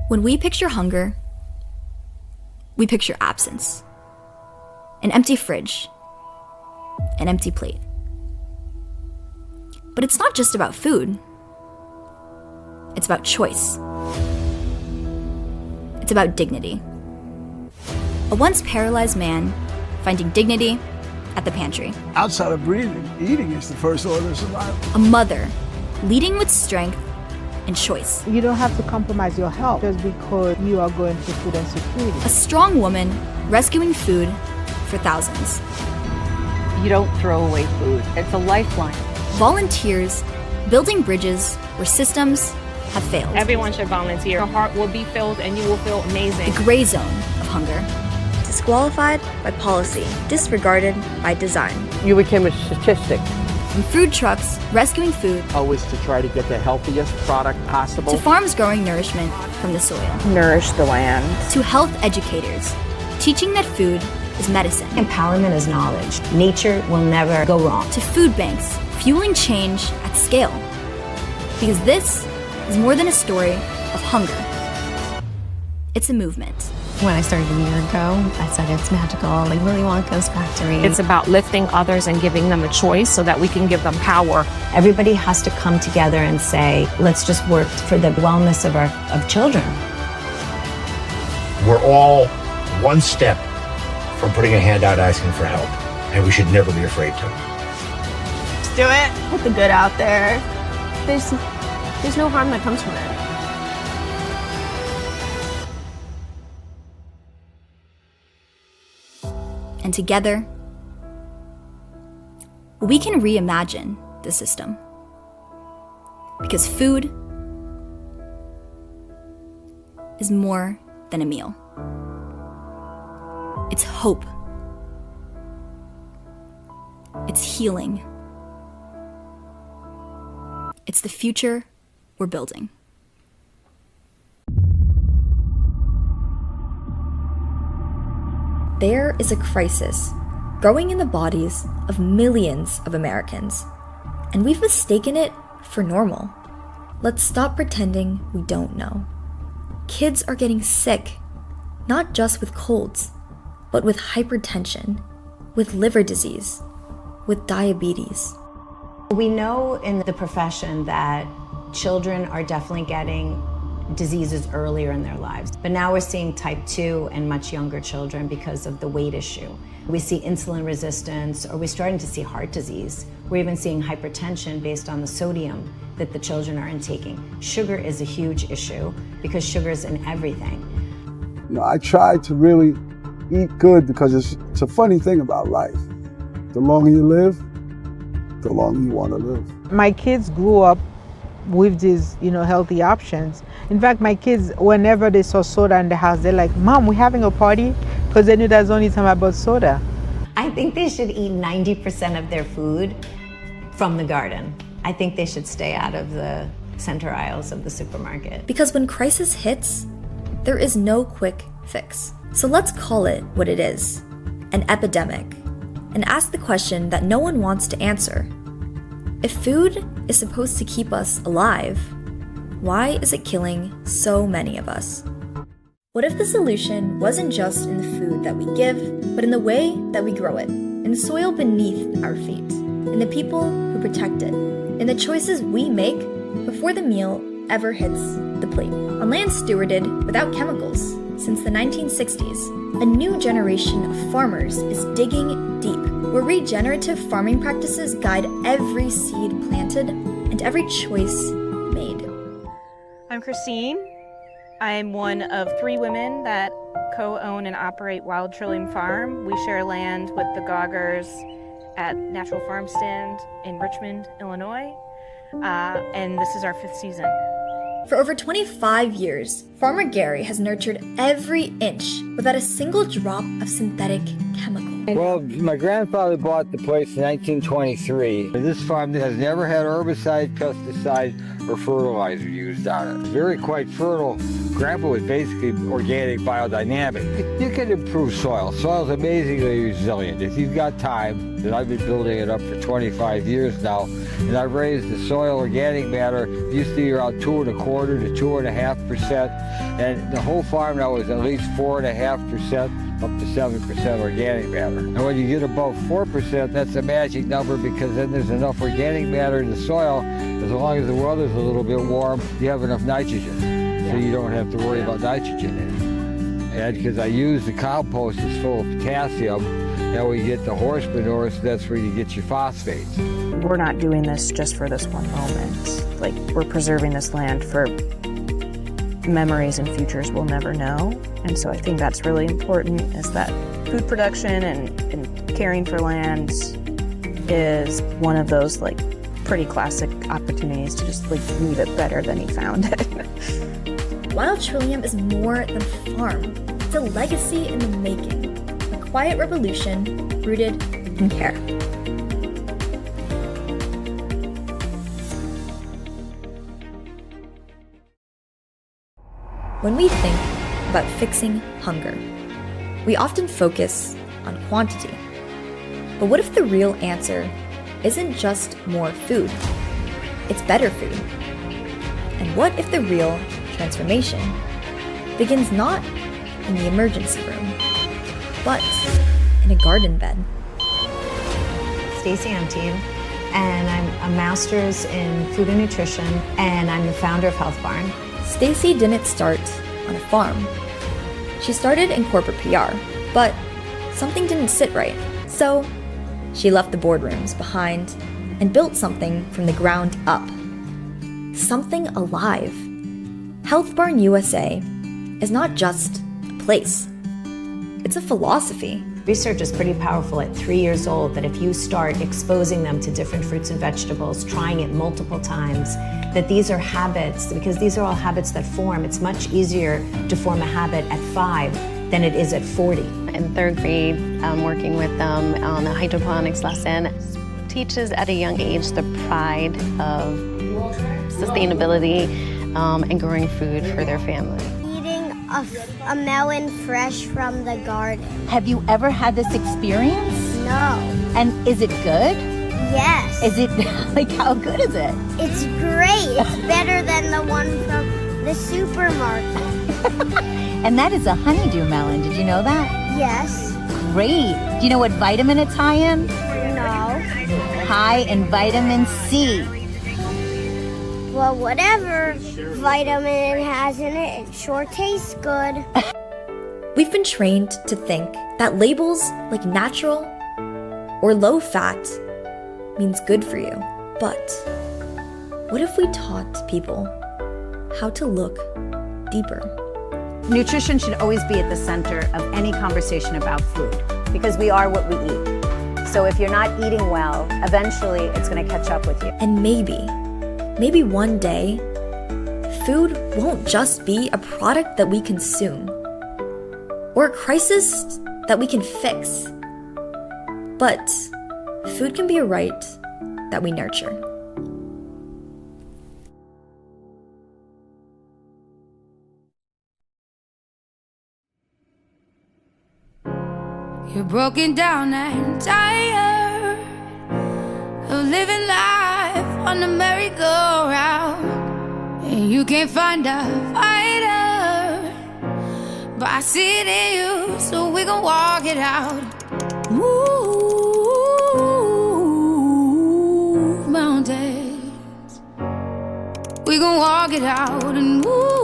When we picture hunger, we picture absence. An empty fridge, an empty plate. But it's not just about food. It's about choice. It's about dignity. A once paralyzed man finding dignity at the pantry. Outside of breathing, eating is the first order of survival. A mother leading with strength and choice. You don't have to compromise your health just because you are going through food insecurity. A strong woman rescuing food for thousands. You don't throw away food. It's a lifeline. Volunteers building bridges where systems have failed. Everyone should volunteer. Your heart will be filled and you will feel amazing. The gray zone of hunger. Disqualified by policy, disregarded by design. You became a statistic. From food trucks rescuing food, Always to try to get the healthiest product possible. to farms growing nourishment from the soil. Nourish the land. To health educators teaching that food is medicine. Empowerment is knowledge. Nature will never go wrong. To food banks fueling change at scale. Because this is more than a story of hunger. It's a movement. When I started a year ago, I said it's magical, like Willy Wonka's factory. It's about lifting others and giving them a choice so that we can give them power. Everybody has to come together and say, let's just work for the wellness of children. We're all one step from putting a hand out asking for help, and we should never be afraid to. Just do it. Put the good out there. There's no harm that comes from it. And together, we can reimagine the system. Because food is more than a meal. It's hope. It's healing. It's the future we're building. There is a crisis growing in the bodies of millions of Americans, and we've mistaken it for normal. Let's stop pretending we don't know. Kids are getting sick, not just with colds, but with hypertension, with liver disease, with diabetes. We know in the profession that children are definitely getting diseases earlier in their lives. But now we're seeing type 2 in much younger children because of the weight issue. We see insulin resistance, or we're starting to see heart disease. We're even seeing hypertension based on the sodium that the children are intaking. Sugar is a huge issue because sugar is in everything. You know, I try to really eat good because it's a funny thing about life. The longer you live, the longer you want to live. My kids grew up with these, healthy options. In fact, my kids, whenever they saw soda in the house, they're like, Mom, we're having a party? Because they knew that's the only time I bought soda. I think they should eat 90% of their food from the garden. I think they should stay out of the center aisles of the supermarket. Because when crisis hits, there is no quick fix. So let's call it what it is, an epidemic, and ask the question that no one wants to answer. If food is supposed to keep us alive, why is it killing so many of us? What if the solution wasn't just in the food that we give, but in the way that we grow it, in the soil beneath our feet, in the people who protect it, in the choices we make before the meal ever hits the plate? On land stewarded without chemicals since the 1960s, a new generation of farmers is digging deep, where regenerative farming practices guide every seed planted and every choice made. I'm Christine. I'm one of 3 women that co-own and operate Wild Trillium Farm. We share land with the Goggers at Natural Farm Stand in Richmond, Illinois. And this is our 5th season. For over 25 years, Farmer Gary has nurtured every inch without a single drop of synthetic chemical. Well, my grandfather bought the place in 1923. This farm has never had herbicide, pesticide, or fertilizer used on it. It's very quite fertile. Grandpa was basically organic biodynamic. You can improve soil. Soil's amazingly resilient. If you've got time, and I've been building it up for 25 years now, And I've raised the soil organic matter, used to be around 2.25% to 2.5%, and the whole farm now is at least 4.5% up to 7% organic matter. And when you get above 4%, that's a magic number, because then there's enough organic matter in the soil. As long as the weather's a little bit warm, you have enough nitrogen, so you don't have to worry about nitrogen in it. And because I use the compost that's full of potassium, now we get the horse manure, so that's where you get your phosphates. We're not doing this just for this one moment. Like, we're preserving this land for memories and futures we'll never know. And so I think that's really important, is that food production and caring for land is one of those like pretty classic opportunities to just like leave it better than he found it. Wild Trillium is more than a farm. It's a legacy in the making. A quiet revolution rooted in care. When we think about fixing hunger, we often focus on quantity. But what if the real answer isn't just more food? It's better food. And what if the real transformation begins not in the emergency room, but in a garden bed? Stacey Antine, and I'm a master's in food and nutrition, and I'm the founder of Health Barn. Stacey didn't start on a farm. She started in corporate PR, but something didn't sit right. So she left the boardrooms behind and built something from the ground up. Something alive. Health Barn USA is not just a place. It's a philosophy. Research is pretty powerful at 3 years old, that if you start exposing them to different fruits and vegetables, trying it multiple times, that these are habits, because these are all habits that form. It's much easier to form a habit at 5 than it is at 40. In 3rd grade, working with them on a hydroponics lesson, teaches at a young age the pride of sustainability and growing food for their family. A melon fresh from the garden. Have you ever had this experience? No. And is it good? Yes. Is it, like, how good is it? It's great. It's better than the one from the supermarket. And that is a honeydew melon. Did you know that? Yes. Great. Do you know what vitamin it's high in? No. High in vitamin C. Well, whatever vitamin it has in it, it sure tastes good. We've been trained to think that labels like natural or low fat means good for you. But what if we taught people how to look deeper? Nutrition should always be at the center of any conversation about food, because we are what we eat. So if you're not eating well, eventually it's going to catch up with you. And maybe one day, food won't just be a product that we consume or a crisis that we can fix, but food can be a right that we nurture. You're broken down and tired of living life on the merry-go-round, and you can't find a fighter, but I see it in you, so we gon' walk it out. Move mountains, we gon' walk it out and move.